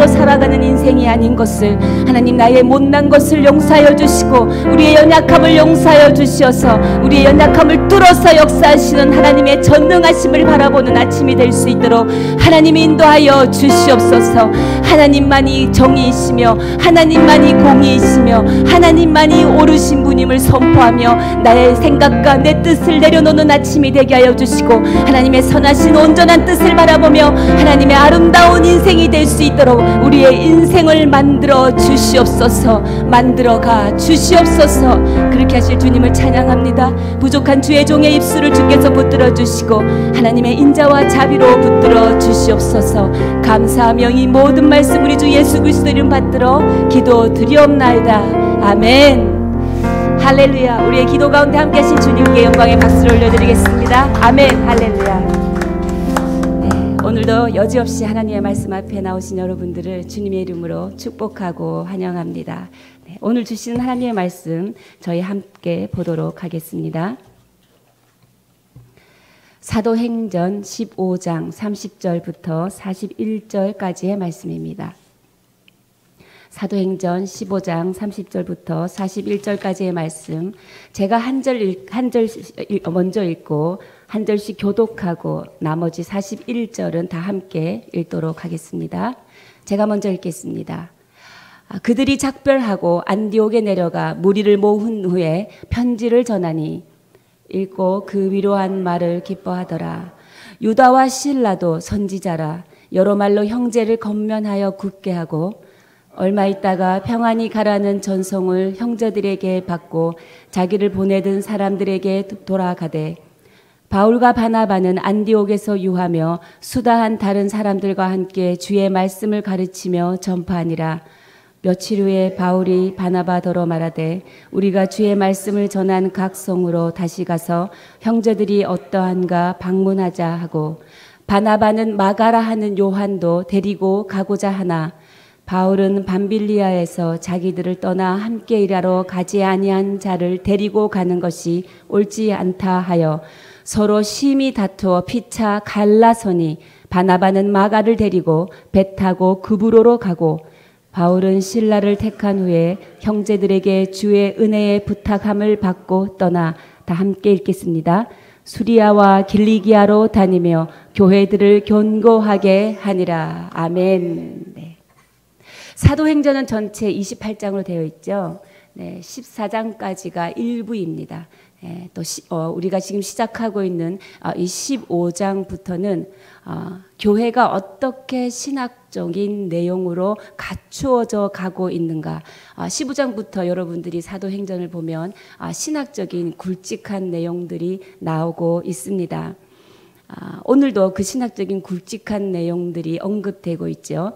굴러서 살아가는 인생이 아닌 것을 하나님, 나의 못난 것을 용서하여 주시고 우리의 연약함을 용서하여 주시어서 우리의 연약함을 뚫어서 역사하시는 하나님의 전능하심을 바라보는 아침이 될 수 있도록 하나님이 인도하여 주시옵소서. 하나님만이 정의이시며 하나님만이 공의이시며 하나님만이 옳으신 분임을 선포하며 나의 생각과 내 뜻을 내려놓는 아침이 되게 하여 주시고 하나님의 선하신 온전한 뜻을 바라보며 하나님의 아름다운 인생이 될 수 있도록 우리의 인생을 만들어 주시옵소서. 만들어가 주시옵소서. 그렇게 하실 주님을 찬양합니다. 부족한 주의 종의 입술을 주께서 붙들어 주시고 하나님의 인자와 자비로 붙들어 주시옵소서. 감사하며 이 모든 말씀 우리 주 예수 그리스도 이름 받들어 기도 드리옵나이다. 아멘. 할렐루야. 우리의 기도 가운데 함께 하신 주님께 영광의 박수를 올려드리겠습니다. 아멘. 할렐루야. 오늘도 여지없이 하나님의 말씀 앞에 나오신 여러분들을 주님의 이름으로 축복하고 환영합니다. 오늘 주시는 하나님의 말씀 저희 함께 보도록 하겠습니다. 사도행전 15장 30절부터 41절까지의 말씀입니다. 사도행전 15장 30절부터 41절까지의 말씀, 제가 한 절 먼저 읽고 한 절씩 교독하고 나머지 41절은 다 함께 읽도록 하겠습니다. 제가 먼저 읽겠습니다. 그들이 작별하고 안디옥에 내려가 무리를 모은 후에 편지를 전하니 읽고 그 위로한 말을 기뻐하더라. 유다와 실라도 선지자라. 여러 말로 형제를 건면하여 굳게 하고 얼마 있다가 평안히 가라는 전송을 형제들에게 받고 자기를 보내던 사람들에게 돌아가되 바울과 바나바는 안디옥에서 유하며 수다한 다른 사람들과 함께 주의 말씀을 가르치며 전파하니라. 며칠 후에 바울이 바나바더러 말하되 우리가 주의 말씀을 전한 각 성으로 다시 가서 형제들이 어떠한가 방문하자 하고 바나바는 마가라 하는 요한도 데리고 가고자 하나 바울은 밤빌리아에서 자기들을 떠나 함께 일하러 가지 아니한 자를 데리고 가는 것이 옳지 않다 하여 서로 심히 다투어 피차 갈라서니 바나바는 마가를 데리고 배 타고 그브로로 가고 바울은 실라를 택한 후에 형제들에게 주의 은혜의 부탁함을 받고 떠나 다 함께 읽겠습니다. 수리아와 길리기아로 다니며 교회들을 견고하게 하니라. 아멘. 네. 사도행전은 전체 28장으로 되어 있죠. 네, 14장까지가 일부입니다. 네, 또 우리가 지금 시작하고 있는 이 15장부터는 교회가 어떻게 신학적인 내용으로 갖추어져 가고 있는가. 15장부터 여러분들이 사도행전을 보면 신학적인 굵직한 내용들이 나오고 있습니다. 오늘도 그 신학적인 굵직한 내용들이 언급되고 있죠.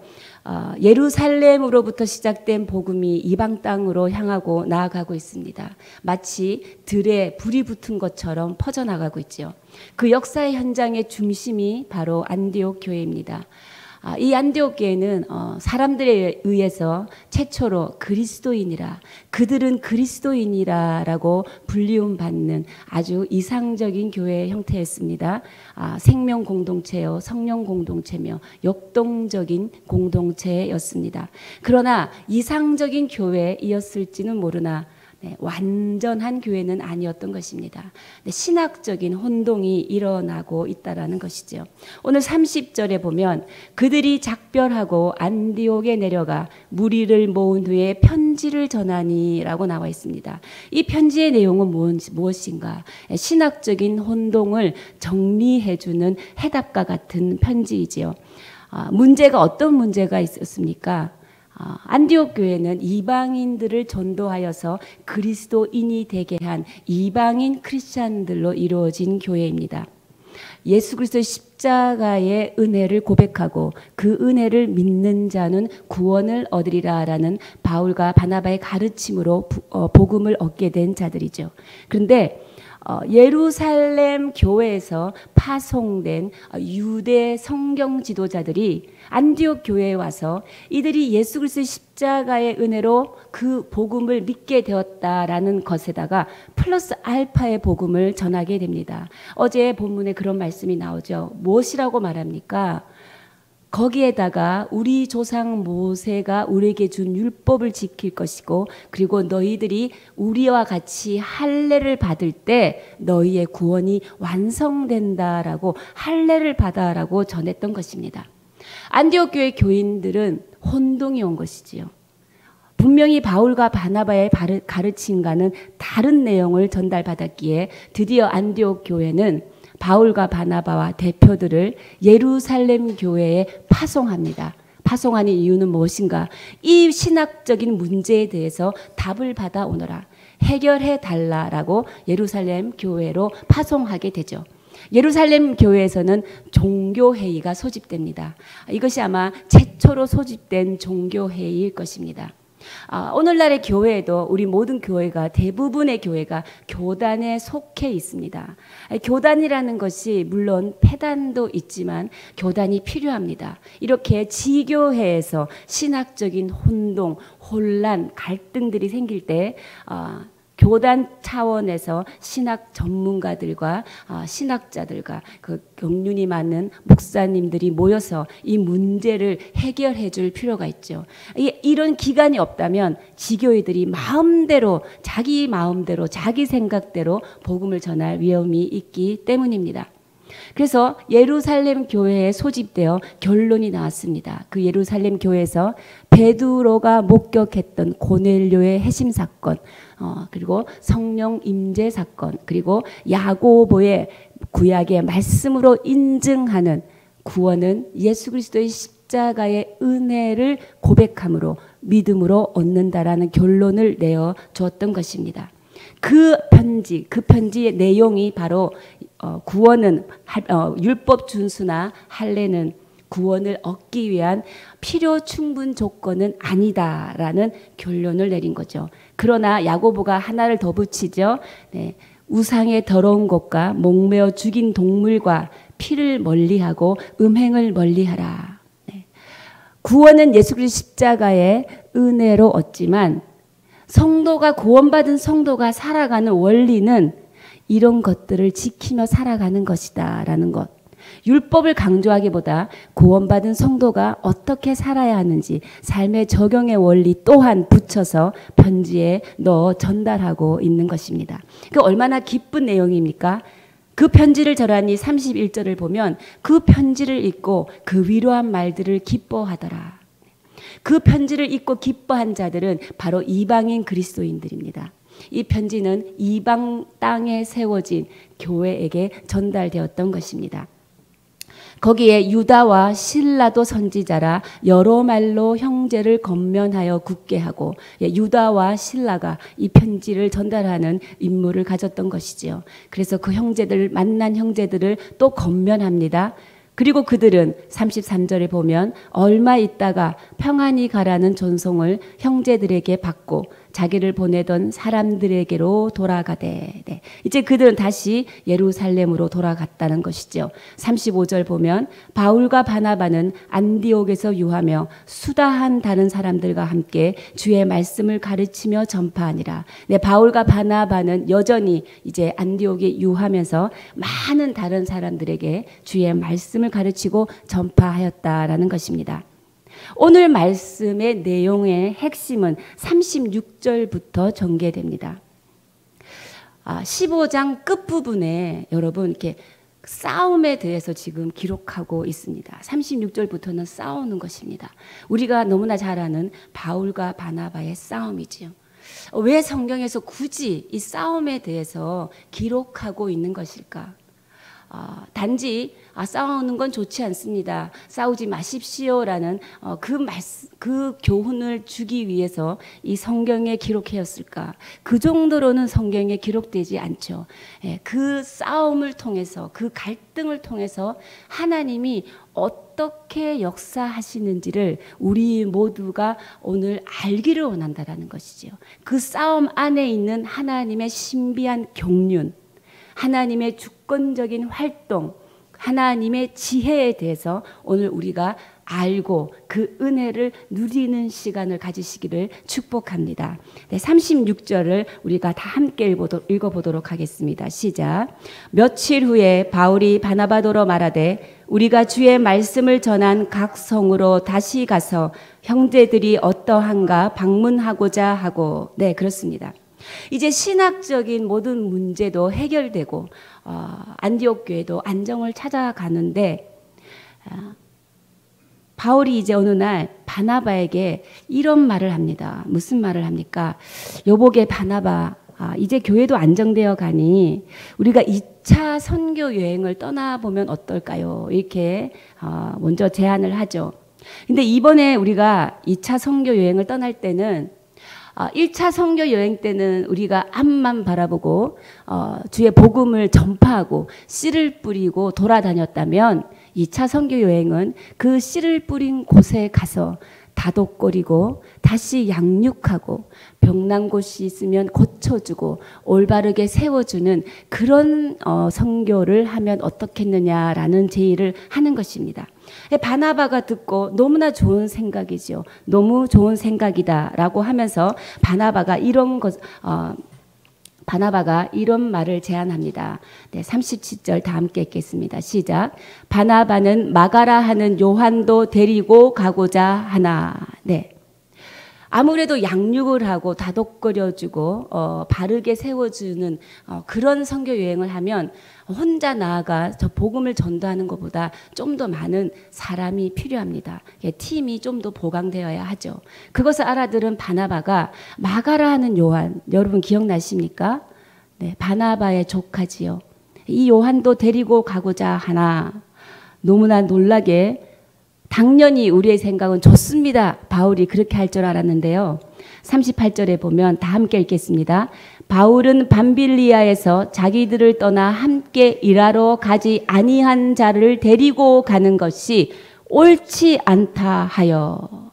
예루살렘으로부터 시작된 복음이 이방 땅으로 향하고 나아가고 있습니다. 마치 들에 불이 붙은 것처럼 퍼져나가고 있죠. 그 역사의 현장의 중심이 바로 안디옥 교회입니다. 이 안디옥 교회는 사람들에 의해서 최초로 그리스도인이라, 그들은 그리스도인이라 라고 불리움 받는 아주 이상적인 교회 형태였습니다. 생명 공동체요, 성령 공동체며 역동적인 공동체였습니다. 그러나 이상적인 교회이었을지는 모르나 완전한 교회는 아니었던 것입니다. 신학적인 혼동이 일어나고 있다라는 것이죠. 오늘 30절에 보면 그들이 작별하고 안디옥에 내려가 무리를 모은 후에 편지를 전하니라고 나와 있습니다. 이 편지의 내용은 무엇인가? 신학적인 혼동을 정리해주는 해답과 같은 편지이지요. 문제가 어떤 문제가 있었습니까? 안디옥 교회는 이방인들을 전도하여서 그리스도인이 되게 한 이방인 크리스찬들로 이루어진 교회입니다. 예수 그리스도의 십자가의 은혜를 고백하고 그 은혜를 믿는 자는 구원을 얻으리라라는 바울과 바나바의 가르침으로 복음을 얻게 된 자들이죠. 그런데 예루살렘 교회에서 파송된 유대 성경 지도자들이 안디옥 교회에 와서 이들이 예수 그리스도의 십자가의 은혜로 그 복음을 믿게 되었다라는 것에다가 플러스 알파의 복음을 전하게 됩니다. 어제 본문에 그런 말씀이 나오죠. 무엇이라고 말합니까? 거기에다가 우리 조상 모세가 우리에게 준 율법을 지킬 것이고, 그리고 너희들이 우리와 같이 할례를 받을 때 너희의 구원이 완성된다라고, 할례를 받아라고 전했던 것입니다. 안디옥 교회 교인들은 혼동이 온 것이지요. 분명히 바울과 바나바의 가르침과는 다른 내용을 전달받았기에 드디어 안디옥 교회는 바울과 바나바와 대표들을 예루살렘 교회에 파송합니다. 파송하는 이유는 무엇인가? 이 신학적인 문제에 대해서 답을 받아오너라, 해결해 달라라고 예루살렘 교회로 파송하게 되죠. 예루살렘 교회에서는 종교회의가 소집됩니다. 이것이 아마 최초로 소집된 종교회의일 것입니다. 오늘날의 교회에도 우리 모든 교회가, 대부분의 교회가 교단에 속해 있습니다. 교단이라는 것이 물론 폐단도 있지만 교단이 필요합니다. 이렇게 지교회에서 신학적인 혼동, 혼란, 갈등들이 생길 때 교단 차원에서 신학 전문가들과 신학자들과 그 경륜이 많은 목사님들이 모여서 이 문제를 해결해 줄 필요가 있죠. 이런 기간이 없다면 지교회들이 마음대로, 자기 생각대로 복음을 전할 위험이 있기 때문입니다. 그래서 예루살렘 교회에 소집되어 결론이 나왔습니다. 그 예루살렘 교회에서 베드로가 목격했던 고넬료의 해심 사건, 그리고 성령 임재 사건, 그리고 야고보의 구약의 말씀으로 인증하는 구원은 예수 그리스도의 십자가의 은혜를 고백함으로, 믿음으로 얻는다라는 결론을 내어 주었던 것입니다. 그 편지의 내용이 바로 구원은 율법 준수나 할례는 구원을 얻기 위한 필요 충분 조건은 아니다라는 결론을 내린 거죠. 그러나 야고보가 하나를 더 붙이죠. 네, 우상의 더러운 것과 목매어 죽인 동물과 피를 멀리하고 음행을 멀리하라. 네. 구원은 예수 그리스도 십자가의 은혜로 얻지만 성도가, 구원받은 성도가 살아가는 원리는 이런 것들을 지키며 살아가는 것이다 라는 것. 율법을 강조하기보다 구원받은 성도가 어떻게 살아야 하는지 삶의 적용의 원리 또한 붙여서 편지에 넣어 전달하고 있는 것입니다. 그 얼마나 기쁜 내용입니까? 그 편지를 저라니 31절을 보면 그 편지를 읽고 그 위로한 말들을 기뻐하더라. 그 편지를 읽고 기뻐한 자들은 바로 이방인 그리스도인들입니다. 이 편지는 이방 땅에 세워진 교회에게 전달되었던 것입니다. 거기에 유다와 실라도 선지자라 여러 말로 형제를 권면하여 굳게 하고, 유다와 실라가 이 편지를 전달하는 임무를 가졌던 것이지요. 그래서 그 형제들, 만난 형제들을 또 권면합니다. 그리고 그들은 33절에 보면 얼마 있다가 평안히 가라는 전송을 형제들에게 받고 자기를 보내던 사람들에게로 돌아가되, 네. 이제 그들은 다시 예루살렘으로 돌아갔다는 것이죠. 35절 보면 바울과 바나바는 안디옥에서 유하며 수다한 다른 사람들과 함께 주의 말씀을 가르치며 전파하니라. 네, 바울과 바나바는 여전히 이제 안디옥에 유하면서 많은 다른 사람들에게 주의 말씀을 가르치고 전파하였다라는 것입니다. 오늘 말씀의 내용의 핵심은 36절부터 전개됩니다. 15장 끝부분에 여러분 이렇게 싸움에 대해서 지금 기록하고 있습니다. 36절부터는 싸우는 것입니다. 우리가 너무나 잘 아는 바울과 바나바의 싸움이지요. 왜 성경에서 굳이 이 싸움에 대해서 기록하고 있는 것일까? 단지 싸우는 건 좋지 않습니다, 싸우지 마십시오라는 그 교훈을 주기 위해서 이 성경에 기록하였을까? 그 정도로는 성경에 기록되지 않죠. 그 싸움을 통해서, 그 갈등을 통해서 하나님이 어떻게 역사하시는지를 우리 모두가 오늘 알기를 원한다라는 것이죠. 그 싸움 안에 있는 하나님의 신비한 경륜, 하나님의 주권적인 활동, 하나님의 지혜에 대해서 오늘 우리가 알고 그 은혜를 누리는 시간을 가지시기를 축복합니다. 네, 36절을 우리가 다 함께 읽어보도록 하겠습니다. 시작. 며칠 후에 바울이 바나바더러 말하되 우리가 주의 말씀을 전한 각 성으로 다시 가서 형제들이 어떠한가 방문하고자 하고. 네, 그렇습니다. 이제 신학적인 모든 문제도 해결되고 안디옥 교회도 안정을 찾아가는데 바울이 이제 어느 날 바나바에게 이런 말을 합니다. 무슨 말을 합니까? 여보게 바나바, 이제 교회도 안정되어 가니 우리가 2차 선교 여행을 떠나보면 어떨까요? 이렇게 먼저 제안을 하죠. 근데 이번에 우리가 2차 선교 여행을 떠날 때는 1차 선교 여행 때는 우리가 앞만 바라보고 주의 복음을 전파하고 씨를 뿌리고 돌아다녔다면 2차 선교 여행은 그 씨를 뿌린 곳에 가서 다독거리고 다시 양육하고 병난 곳이 있으면 고쳐주고 올바르게 세워주는 그런 선교를 하면 어떻겠느냐라는 제의를 하는 것입니다. 바나바가 듣고 너무나 좋은 생각이죠. 너무 좋은 생각이다라고 하면서 바나바가 이런 말을 제안합니다. 네, 37절 다 함께 읽겠습니다. 시작. 바나바는 마가라 하는 요한도 데리고 가고자 하나. 네. 아무래도 양육을 하고 다독거려주고 바르게 세워주는 그런 선교 여행을 하면 혼자 나아가 저 복음을 전도하는 것보다 좀 더 많은 사람이 필요합니다. 팀이 좀 더 보강되어야 하죠. 그것을 알아들은 바나바가 마가라 하는 요한, 여러분 기억나십니까? 네, 바나바의 조카지요. 이 요한도 데리고 가고자 하나. 너무나 놀라게 당연히 우리의 생각은 좋습니다. 바울이 그렇게 할 줄 알았는데요. 38절에 보면 다 함께 읽겠습니다. 바울은 밤빌리아에서 자기들을 떠나 함께 일하러 가지 아니한 자를 데리고 가는 것이 옳지 않다 하여.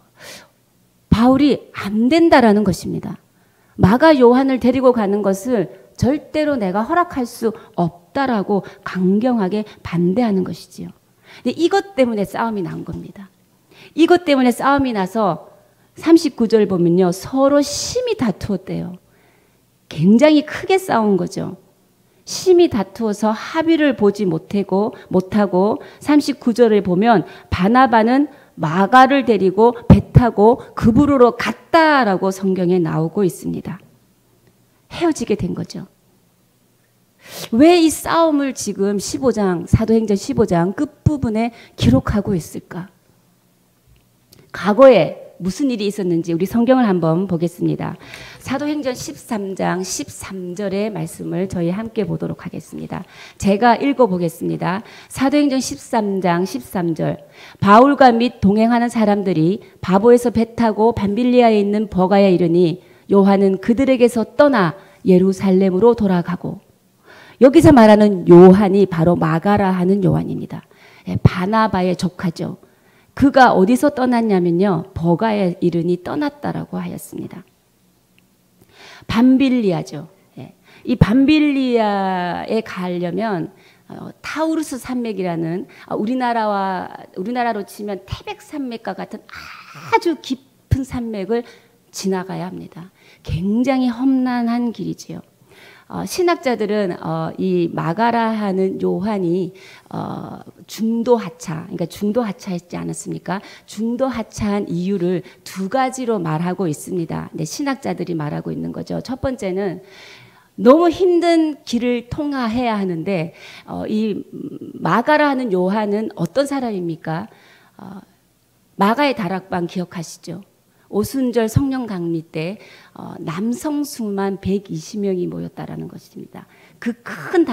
바울이 안 된다라는 것입니다. 마가 요한을 데리고 가는 것을 절대로 내가 허락할 수 없다라고 강경하게 반대하는 것이지요. 근데 이것 때문에 싸움이 난 겁니다. 이것 때문에 싸움이 나서 39절 보면요. 서로 심히 다투었대요. 굉장히 크게 싸운 거죠. 심히 다투어서 합의를 보지 못하고 39절을 보면 바나바는 마가를 데리고 배 타고 그브로로 갔다라고 성경에 나오고 있습니다. 헤어지게 된 거죠. 왜 이 싸움을 지금 15장, 사도행전 15장 끝부분에 기록하고 있을까? 과거에 무슨 일이 있었는지 우리 성경을 한번 보겠습니다. 사도행전 13장 13절의 말씀을 저희 함께 보도록 하겠습니다. 제가 읽어보겠습니다. 사도행전 13장 13절. 바울과 및 동행하는 사람들이 바보에서 배 타고 밤빌리아에 있는 버가에 이르니 요한은 그들에게서 떠나 예루살렘으로 돌아가고. 여기서 말하는 요한이 바로 마가라 하는 요한입니다. 바나바의 조카죠. 그가 어디서 떠났냐면요. 버가에 이르니 떠났다라고 하였습니다. 밤빌리아죠. 이 밤빌리아에 가려면 타우루스 산맥이라는 우리나라로 치면 태백 산맥과 같은 아주 깊은 산맥을 지나가야 합니다. 굉장히 험난한 길이지요. 신학자들은 이 마가라 하는 요한이 중도 하차, 그러니까 중도 하차했지 않았습니까? 중도 하차한 이유를 두 가지로 말하고 있습니다. 네, 신학자들이 말하고 있는 거죠. 첫 번째는 너무 힘든 길을 통과해야 하는데 이 마가라 하는 요한은 어떤 사람입니까? 마가의 다락방 기억하시죠? 오순절 성령 강리 때 남성 수만 120명이 모였다라는 것입니다. 그 큰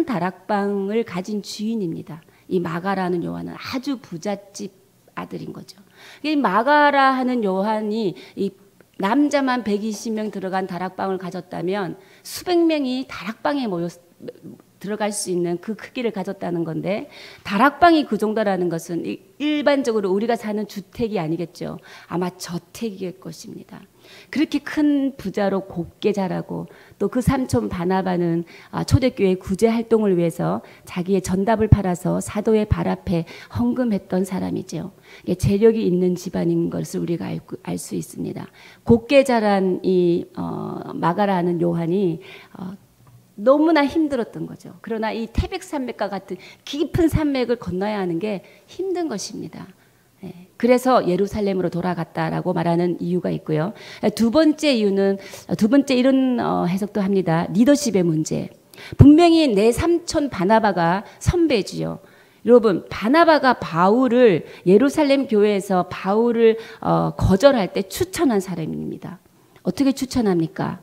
다락방을 가진 주인입니다. 이 마가라는 요한은 아주 부잣집 아들인 거죠. 이 마가라 하는 요한이 이 남자만 120명 들어간 다락방을 가졌다면 수백 명이 다락방에 들어갈 수 있는 그 크기를 가졌다는 건데, 다락방이 그 정도라는 것은 일반적으로 우리가 사는 주택이 아니겠죠. 아마 저택일 것입니다. 그렇게 큰 부자로 곱게 자라고, 또 그 삼촌 바나바는 초대교회 구제 활동을 위해서 자기의 전답을 팔아서 사도의 발 앞에 헌금했던 사람이죠. 재력이 있는 집안인 것을 우리가 알 수 있습니다. 곱게 자란 이 마가라 하는 요한이 너무나 힘들었던 거죠. 그러나 이 태백산맥과 같은 깊은 산맥을 건너야 하는 게 힘든 것입니다. 그래서 예루살렘으로 돌아갔다라고 말하는 이유가 있고요. 두 번째 이유는, 두 번째 이런 해석도 합니다. 리더십의 문제. 분명히 내 삼촌 바나바가 선배지요. 여러분, 바나바가 바울을 예루살렘 교회에서 바울을 거절할 때 추천한 사람입니다. 어떻게 추천합니까?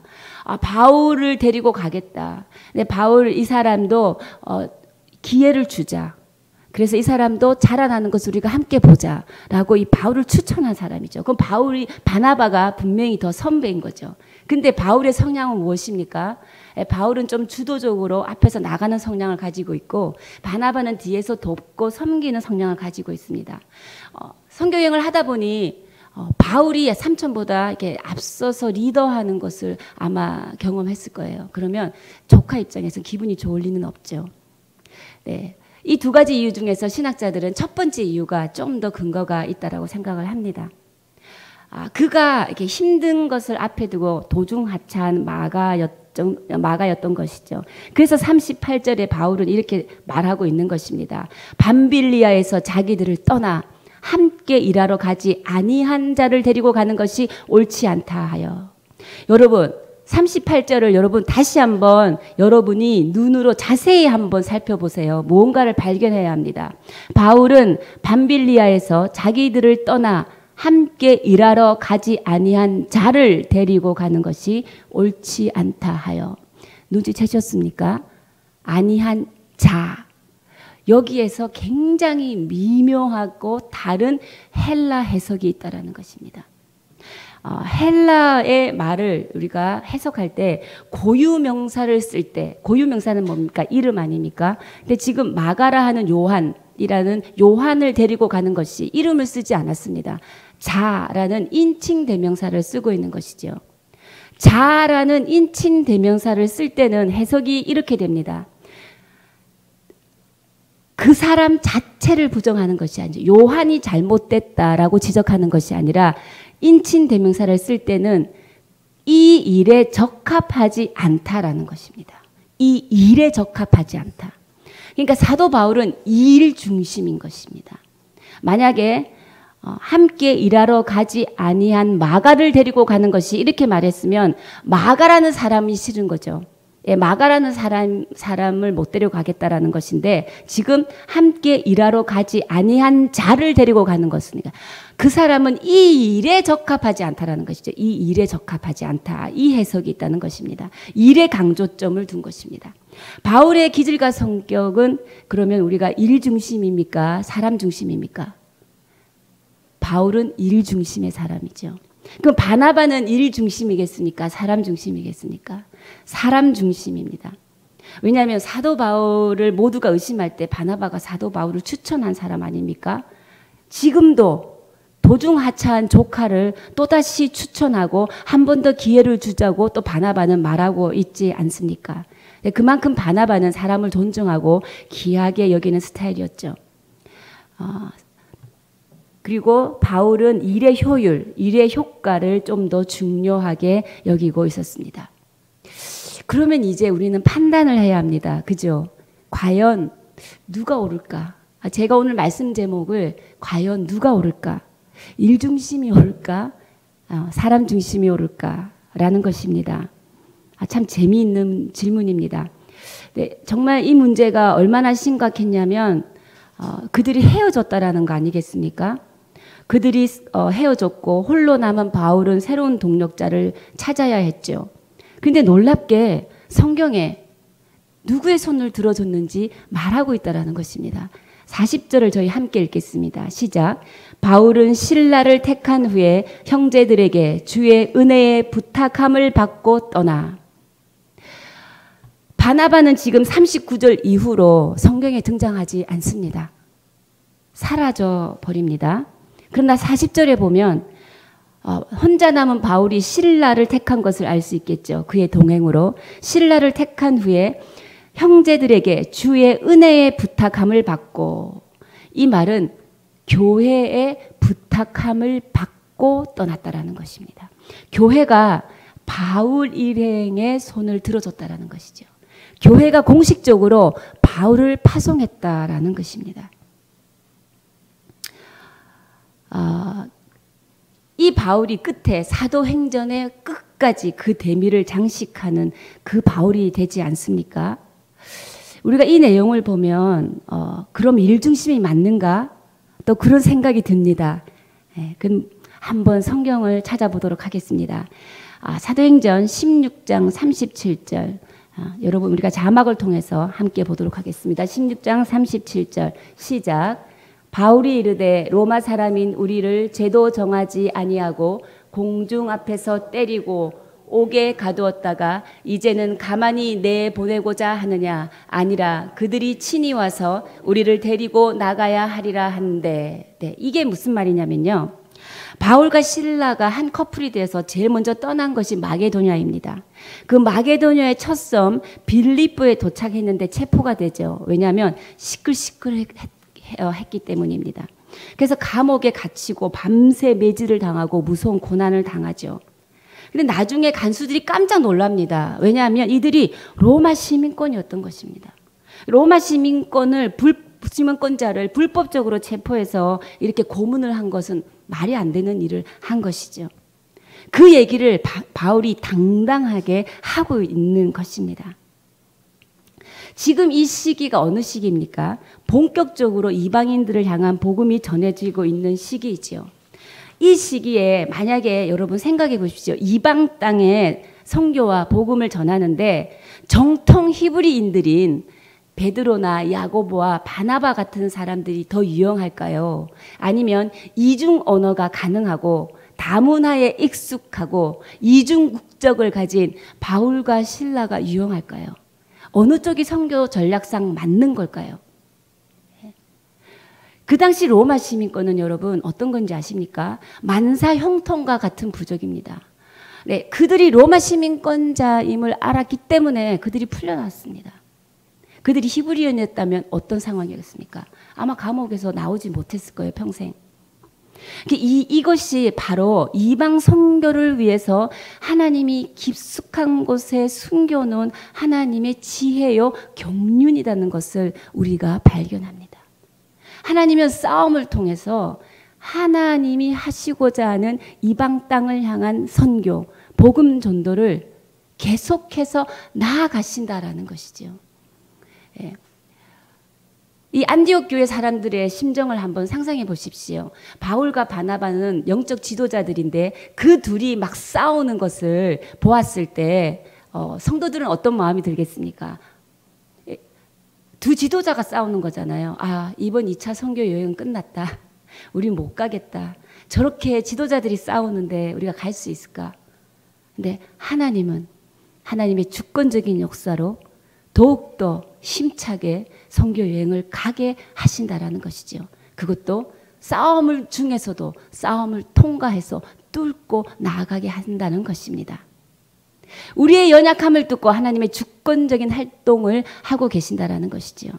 바울을 데리고 가겠다. 근데 바울 이 사람도 기회를 주자. 그래서 이 사람도 자라나는 것을 우리가 함께 보자라고 이 바울을 추천한 사람이죠. 그럼 바나바가 분명히 더 선배인 거죠. 근데 바울의 성향은 무엇입니까? 바울은 좀 주도적으로 앞에서 나가는 성향을 가지고 있고, 바나바는 뒤에서 돕고 섬기는 성향을 가지고 있습니다. 선교여행을 하다 보니 바울이 삼촌보다 이렇게 앞서서 리더하는 것을 아마 경험했을 거예요. 그러면 조카 입장에서 기분이 좋을 리는 없죠. 네. 이 두 가지 이유 중에서 신학자들은 첫 번째 이유가 좀 더 근거가 있다라고 생각을 합니다. 그가 이렇게 힘든 것을 앞에 두고 도중하차한 마가였던 것이죠. 그래서 38절에 바울은 이렇게 말하고 있는 것입니다. 밤빌리아에서 자기들을 떠나 함께 일하러 가지 아니한 자를 데리고 가는 것이 옳지 않다 하여. 여러분, 38절을 여러분 다시 한번 여러분이 눈으로 자세히 한번 살펴보세요. 무언가를 발견해야 합니다. 바울은 밤빌리아에서 자기들을 떠나 함께 일하러 가지 아니한 자를 데리고 가는 것이 옳지 않다 하여. 눈치채셨습니까? 아니한 자. 여기에서 굉장히 미묘하고 다른 헬라 해석이 있다라는 것입니다. 헬라의 말을 우리가 해석할 때 고유명사를 쓸 때, 고유명사는 뭡니까? 이름 아닙니까? 근데 지금 마가라 하는 요한이라는 요한을 데리고 가는 것이 이름을 쓰지 않았습니다. 자라는 인칭 대명사를 쓰고 있는 것이죠. 자라는 인칭 대명사를 쓸 때는 해석이 이렇게 됩니다. 그 사람 자체를 부정하는 것이 아니죠. 요한이 잘못됐다라고 지적하는 것이 아니라 인칭 대명사를 쓸 때는 이 일에 적합하지 않다라는 것입니다. 이 일에 적합하지 않다. 그러니까 사도 바울은 일 중심인 것입니다. 만약에 함께 일하러 가지 아니한 마가를 데리고 가는 것이 이렇게 말했으면 마가라는 사람이 싫은 거죠. 마가라는 사람을 못 데려가겠다라는 것인데, 지금 함께 일하러 가지 아니한 자를 데리고 가는 것입니다. 그 사람은 이 일에 적합하지 않다라는 것이죠. 이 일에 적합하지 않다. 이 해석이 있다는 것입니다. 일에 강조점을 둔 것입니다. 바울의 기질과 성격은 그러면 우리가 일 중심입니까? 사람 중심입니까? 바울은 일 중심의 사람이죠. 그럼 바나바는 일 중심이겠습니까? 사람 중심이겠습니까? 사람 중심입니다. 왜냐하면 사도 바울을 모두가 의심할 때 바나바가 사도 바울을 추천한 사람 아닙니까? 지금도 도중하차한 조카를 또다시 추천하고 한 번 더 기회를 주자고 또 바나바는 말하고 있지 않습니까? 그만큼 바나바는 사람을 존중하고 귀하게 여기는 스타일이었죠. 그리고 바울은 일의 효율, 일의 효과를 좀 더 중요하게 여기고 있었습니다. 그러면 이제 우리는 판단을 해야 합니다. 그죠? 과연 누가 옳을까? 제가 오늘 말씀 제목을 과연 누가 옳을까? 일 중심이 옳을까? 사람 중심이 옳을까? 라는 것입니다. 참 재미있는 질문입니다. 네, 정말 이 문제가 얼마나 심각했냐면 그들이 헤어졌다라는 거 아니겠습니까? 그들이 헤어졌고 홀로 남은 바울은 새로운 동력자를 찾아야 했죠. 그런데 놀랍게 성경에 누구의 손을 들어줬는지 말하고 있다라는 것입니다. 40절을 저희 함께 읽겠습니다. 시작. 바울은 실라를 택한 후에 형제들에게 주의 은혜의 부탁함을 받고 떠나. 바나바는 지금 39절 이후로 성경에 등장하지 않습니다. 사라져 버립니다. 그러나 40절에 보면 혼자 남은 바울이 실라를 택한 것을 알 수 있겠죠. 그의 동행으로 실라를 택한 후에 형제들에게 주의 은혜의 부탁함을 받고, 이 말은 교회의 부탁함을 받고 떠났다라는 것입니다. 교회가 바울 일행의 손을 들어줬다라는 것이죠. 교회가 공식적으로 바울을 파송했다라는 것입니다. 이 바울이 끝에 사도행전의 끝까지 그 대미를 장식하는 그 바울이 되지 않습니까? 우리가 이 내용을 보면 그럼 일중심이 맞는가? 또 그런 생각이 듭니다. 그럼 한번 성경을 찾아보도록 하겠습니다. 사도행전 16장 37절 여러분 우리가 자막을 통해서 함께 보도록 하겠습니다. 16장 37절 시작. 바울이 이르되 로마 사람인 우리를 죄도 정하지 아니하고 공중 앞에서 때리고 옥에 가두었다가 이제는 가만히 내보내고자 하느냐? 아니라 그들이 친히 와서 우리를 데리고 나가야 하리라 하는데, 네, 이게 무슨 말이냐면요. 바울과 실라가 한 커플이 돼서 제일 먼저 떠난 것이 마게도냐입니다. 그 마게도냐의 첫 섬 빌립보에 도착했는데 체포가 되죠. 왜냐하면 시끌시끌했기 때문입니다. 그래서 감옥에 갇히고 밤새 매질을 당하고 무서운 고난을 당하죠. 근데 나중에 간수들이 깜짝 놀랍니다. 왜냐하면 이들이 로마 시민권이었던 것입니다. 로마 시민권자를 불법적으로 체포해서 이렇게 고문을 한 것은 말이 안 되는 일을 한 것이죠. 그 얘기를 바울이 당당하게 하고 있는 것입니다. 지금 이 시기가 어느 시기입니까? 본격적으로 이방인들을 향한 복음이 전해지고 있는 시기이지요. 이 시기에 만약에 여러분 생각해 보십시오. 이방 땅에 선교와 복음을 전하는데 정통 히브리인들인 베드로나 야고보와 바나바 같은 사람들이 더 유용할까요? 아니면 이중 언어가 가능하고 다문화에 익숙하고 이중 국적을 가진 바울과 실라가 유용할까요? 어느 쪽이 선교 전략상 맞는 걸까요? 그 당시 로마 시민권은 여러분 어떤 건지 아십니까? 만사 형통과 같은 부족입니다. 네, 그들이 로마 시민권자임을 알았기 때문에 그들이 풀려났습니다. 그들이 히브리인이었다면 어떤 상황이었습니까? 아마 감옥에서 나오지 못했을 거예요, 평생. 이것이 바로 이방 선교를 위해서 하나님이 깊숙한 곳에 숨겨놓은 하나님의 지혜요 경륜이라는 것을 우리가 발견합니다. 하나님은 싸움을 통해서 하나님이 하시고자 하는 이방 땅을 향한 선교, 복음 전도를 계속해서 나아가신다라는 것이죠. 예. 이 안디옥 교회 사람들의 심정을 한번 상상해 보십시오. 바울과 바나바는 영적 지도자들인데 그 둘이 막 싸우는 것을 보았을 때 성도들은 어떤 마음이 들겠습니까? 두 지도자가 싸우는 거잖아요. 아, 이번 2차 선교 여행은 끝났다. 우리 못 가겠다. 저렇게 지도자들이 싸우는데 우리가 갈 수 있을까? 근데 하나님은 하나님의 주권적인 역사로 더욱더 힘차게 선교 여행을 가게 하신다라는 것이죠. 그것도 싸움을 중에서도 싸움을 통과해서 뚫고 나아가게 한다는 것입니다. 우리의 연약함을 뚫고 하나님의 주권적인 활동을 하고 계신다라는 것이지요.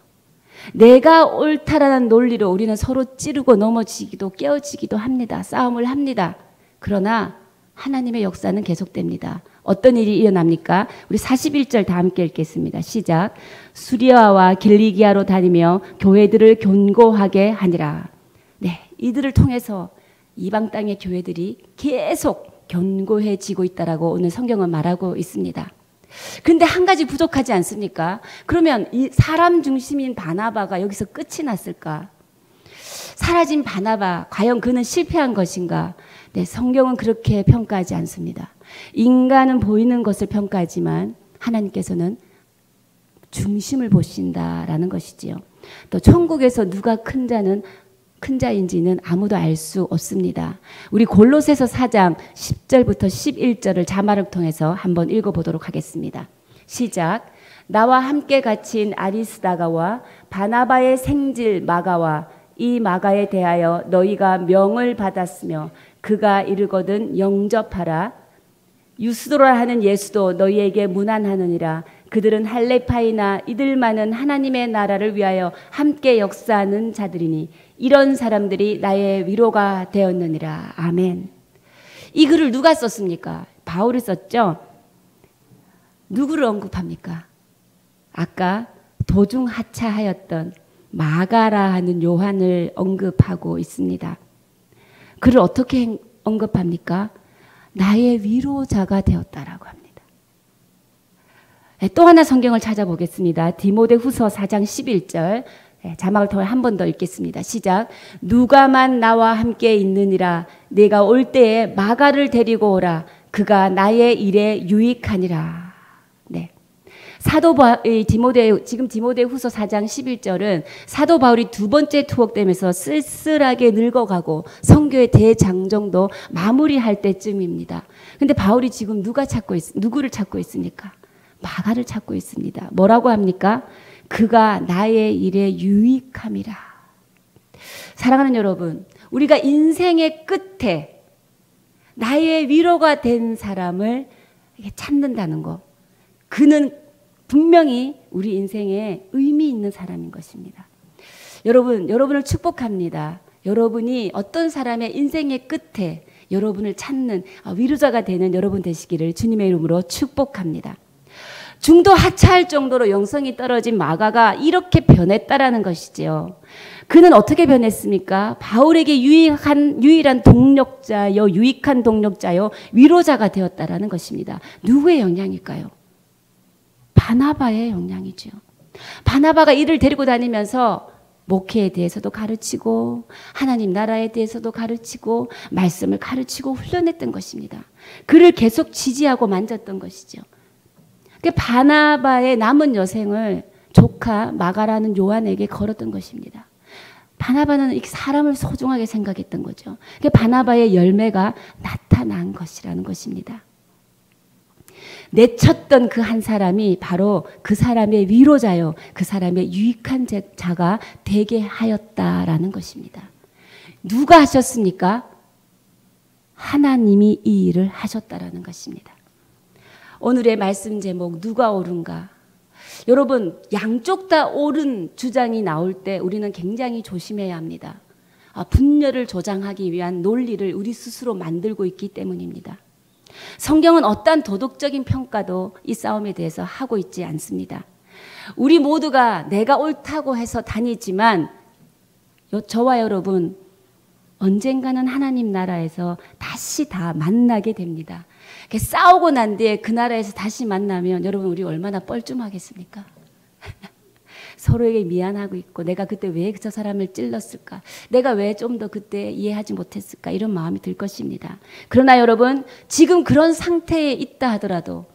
내가 옳다라는 논리로 우리는 서로 찌르고 넘어지기도 깨어지기도 합니다. 싸움을 합니다. 그러나 하나님의 역사는 계속됩니다. 어떤 일이 일어납니까? 우리 41절 다 함께 읽겠습니다. 시작. 수리아와 길리기아로 다니며 교회들을 견고하게 하니라. 네, 이들을 통해서 이방 땅의 교회들이 계속 견고해지고 있다라고 오늘 성경은 말하고 있습니다. 그런데 한 가지 부족하지 않습니까? 그러면 이 사람 중심인 바나바가 여기서 끝이 났을까? 사라진 바나바, 과연 그는 실패한 것인가? 네, 성경은 그렇게 평가하지 않습니다. 인간은 보이는 것을 평가하지만 하나님께서는 중심을 보신다라는 것이지요. 또 천국에서 누가 큰 자인지는 아무도 알 수 없습니다. 우리 골로새서 4장 10절부터 11절을 자막을 통해서 한번 읽어보도록 하겠습니다. 시작. 나와 함께 갇힌 아리스다가와 바나바의 생질 마가와 이 마가에 대하여 너희가 명을 받았으며 그가 이르거든 영접하라. 유스도라 하는 예수도 너희에게 문안하느니라. 그들은 할레파이나 이들만은 하나님의 나라를 위하여 함께 역사하는 자들이니 이런 사람들이 나의 위로가 되었느니라. 아멘. 이 글을 누가 썼습니까? 바울이 썼죠. 누구를 언급합니까? 아까 도중 하차하였던 마가라 하는 요한을 언급하고 있습니다. 그를 어떻게 언급합니까? 나의 위로자가 되었다라고 합니다. 또 하나 성경을 찾아보겠습니다. 디모데후서 4장 11절 자막을 통해 한 번 더 읽겠습니다. 시작. 누가만 나와 함께 있느니라. 내가 올 때에 마가를 데리고 오라. 그가 나의 일에 유익하니라. 네. 지금 디모데후서 4장 11절은 사도 바울이 두 번째 투옥되면서 쓸쓸하게 늙어가고 선교의 대장정도 마무리할 때쯤입니다. 근데 바울이 지금 누구를 찾고 있습니까? 마가를 찾고 있습니다. 뭐라고 합니까? 그가 나의 일에 유익함이라. 사랑하는 여러분, 우리가 인생의 끝에 나의 위로가 된 사람을 찾는다는 것, 그는 분명히 우리 인생에 의미 있는 사람인 것입니다. 여러분을 축복합니다. 여러분이 어떤 사람의 인생의 끝에 여러분을 찾는 위로자가 되는 여러분 되시기를 주님의 이름으로 축복합니다. 중도 하차할 정도로 영성이 떨어진 마가가 이렇게 변했다라는 것이지요. 그는 어떻게 변했습니까? 바울에게 유일한 동력자요, 유익한 동력자요, 위로자가 되었다라는 것입니다. 누구의 영향일까요? 바나바의 영향이죠. 바나바가 이를 데리고 다니면서 목회에 대해서도 가르치고 하나님 나라에 대해서도 가르치고 말씀을 가르치고 훈련했던 것입니다. 그를 계속 지지하고 만졌던 것이죠. 바나바의 남은 여생을 조카 마가라는 요한에게 걸었던 것입니다. 바나바는 사람을 소중하게 생각했던 거죠. 바나바의 열매가 나타난 것이라는 것입니다. 내쳤던 그 한 사람이 바로 그 사람의 위로자요, 그 사람의 유익한 자가 되게 하였다라는 것입니다. 누가 하셨습니까? 하나님이 이 일을 하셨다라는 것입니다. 오늘의 말씀 제목 누가 옳은가? 여러분, 양쪽 다 옳은 주장이 나올 때 우리는 굉장히 조심해야 합니다. 분열을 조장하기 위한 논리를 우리 스스로 만들고 있기 때문입니다. 성경은 어떠한 도덕적인 평가도 이 싸움에 대해서 하고 있지 않습니다. 우리 모두가 내가 옳다고 해서 다니지만 저와 여러분 언젠가는 하나님 나라에서 다시 다 만나게 됩니다. 싸우고 난 뒤에 그 나라에서 다시 만나면 여러분 우리 얼마나 뻘쭘하겠습니까? 서로에게 미안하고 있고 내가 그때 왜 저 사람을 찔렀을까? 내가 왜 좀 더 그때 이해하지 못했을까? 이런 마음이 들 것입니다. 그러나 여러분 지금 그런 상태에 있다 하더라도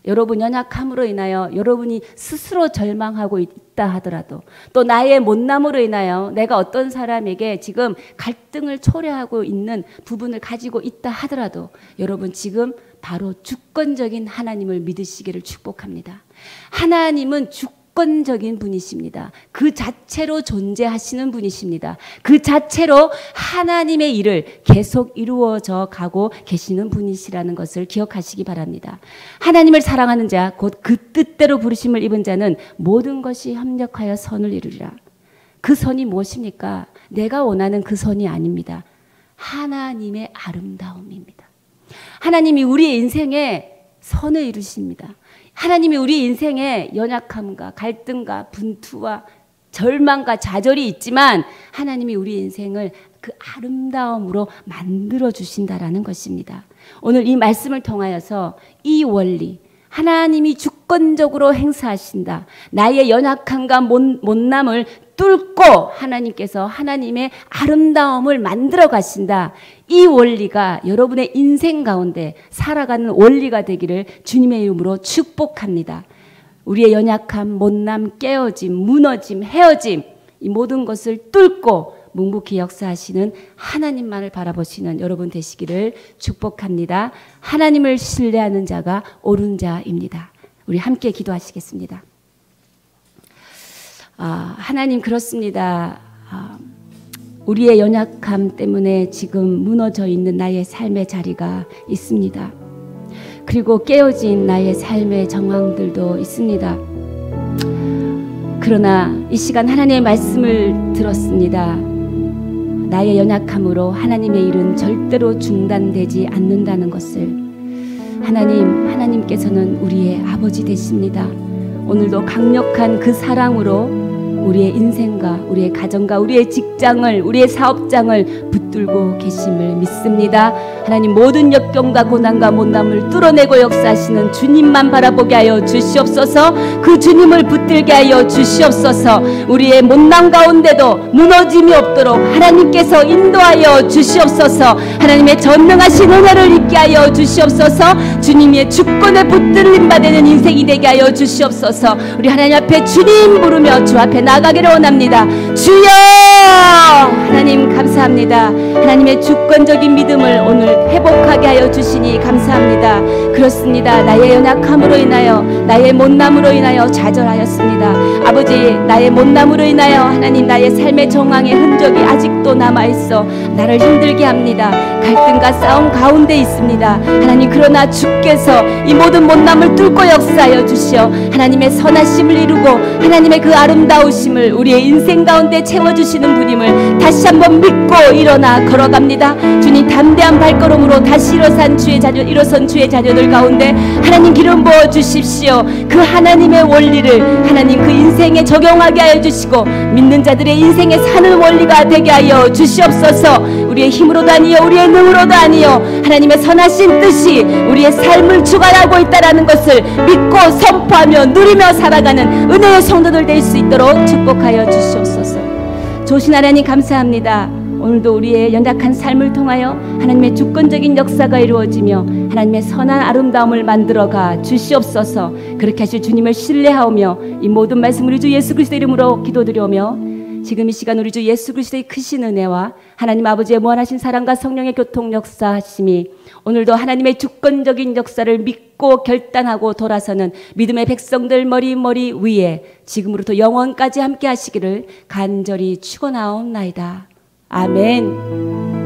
여러분 연약함으로 인하여 여러분이 스스로 절망하고 있다 하더라도 또 나의 못남으로 인하여 내가 어떤 사람에게 지금 갈등을 초래하고 있는 부분을 가지고 있다 하더라도 여러분 지금 바로 주권적인 하나님을 믿으시기를 축복합니다. 하나님은 주권적인 분이십니다. 그 자체로 존재하시는 분이십니다. 그 자체로 하나님의 일을 계속 이루어져 가고 계시는 분이시라는 것을 기억하시기 바랍니다. 하나님을 사랑하는 자, 곧 그 뜻대로 부르심을 입은 자는 모든 것이 협력하여 선을 이루리라. 그 선이 무엇입니까? 내가 원하는 그 선이 아닙니다. 하나님의 아름다움입니다. 하나님이 우리의 인생에 선을 이루십니다. 하나님이 우리 인생에 연약함과 갈등과 분투와 절망과 좌절이 있지만 하나님이 우리 인생을 그 아름다움으로 만들어 주신다라는 것입니다. 오늘 이 말씀을 통하여서 이 원리, 하나님이 주권적으로 행사하신다. 나의 연약함과 못남을 뚫고 하나님께서 하나님의 아름다움을 만들어 가신다. 이 원리가 여러분의 인생 가운데 살아가는 원리가 되기를 주님의 이름으로 축복합니다. 우리의 연약함, 못남, 깨어짐, 무너짐, 헤어짐 이 모든 것을 뚫고 묵묵히 역사하시는 하나님만을 바라보시는 여러분 되시기를 축복합니다. 하나님을 신뢰하는 자가 옳은 자입니다. 우리 함께 기도하시겠습니다. 하나님 그렇습니다. 우리의 연약함 때문에 지금 무너져 있는 나의 삶의 자리가 있습니다. 그리고 깨어진 나의 삶의 정황들도 있습니다. 그러나 이 시간 하나님의 말씀을 들었습니다. 나의 연약함으로 하나님의 일은 절대로 중단되지 않는다는 것을 하나님께서는 우리의 아버지 되십니다. 오늘도 강력한 그 사랑으로 우리의 인생과 우리의 가정과 우리의 직장을, 우리의 사업장을 붙들고 계심을 믿습니다. 하나님, 모든 역경과 고난과 못남을 뚫어내고 역사하시는 주님만 바라보게 하여 주시옵소서. 그 주님을 붙들게 하여 주시옵소서. 우리의 못남 가운데도 무너짐이 없도록 하나님께서 인도하여 주시옵소서. 하나님의 전능하신 은혜를 입게 하여 주시옵소서. 주님의 주권에 붙들림 받는 인생이 되게 하여 주시옵소서. 우리 하나님 앞에 주님 부르며 주 앞에 나가기를 원합니다. 주여! 하나님 감사합니다. 하나님의 주권적인 믿음을 오늘 회복하게 하여 주시니 감사합니다. 그렇습니다. 나의 연약함으로 인하여, 나의 못남으로 인하여 좌절하였습니다. 아버지, 나의 못남으로 인하여 하나님, 나의 삶의 정황의 흔적이 아직도 남아있어 나를 힘들게 합니다. 갈등과 싸움 가운데 있습니다. 하나님, 그러나 주께서 이 모든 못남을 뚫고 역사하여 주시어 하나님의 선하심을 이루고 하나님의 그 아름다우심을 우리의 인생 가운데 채워주시는 분임을 다시 한번 믿고 일어나 걸어갑니다. 주님, 담대한 발걸음으로 다시 일어선 주의 자녀들 가운데 하나님 기름 부어 주십시오. 그 하나님의 원리를 하나님 그 인생에 적용하게 하여 주시고 믿는 자들의 인생에 사는 원리가 되게 하여 주시옵소서. 우리의 힘으로도 아니요 우리의 능으로도 아니요 하나님의 선하신 뜻이 우리의 삶을 주관하고 있다라는 것을 믿고 선포하며 누리며 살아가는 은혜의 성도들 될 수 있도록 축복하여 주시옵소서. 조신 하나님 감사합니다. 오늘도 우리의 연약한 삶을 통하여 하나님의 주권적인 역사가 이루어지며 하나님의 선한 아름다움을 만들어가 주시옵소서. 그렇게 하실 주님을 신뢰하오며 이 모든 말씀 우리 주 예수 그리스도의 이름으로 기도드리오며 지금 이 시간 우리 주 예수 그리스도의 크신 은혜와 하나님 아버지의 무한하신 사랑과 성령의 교통 역사하심이 오늘도 하나님의 주권적인 역사를 믿고 결단하고 돌아서는 믿음의 백성들 머리 위에 지금으로부터 영원까지 함께 하시기를 간절히 축원하옵나이다. 아멘.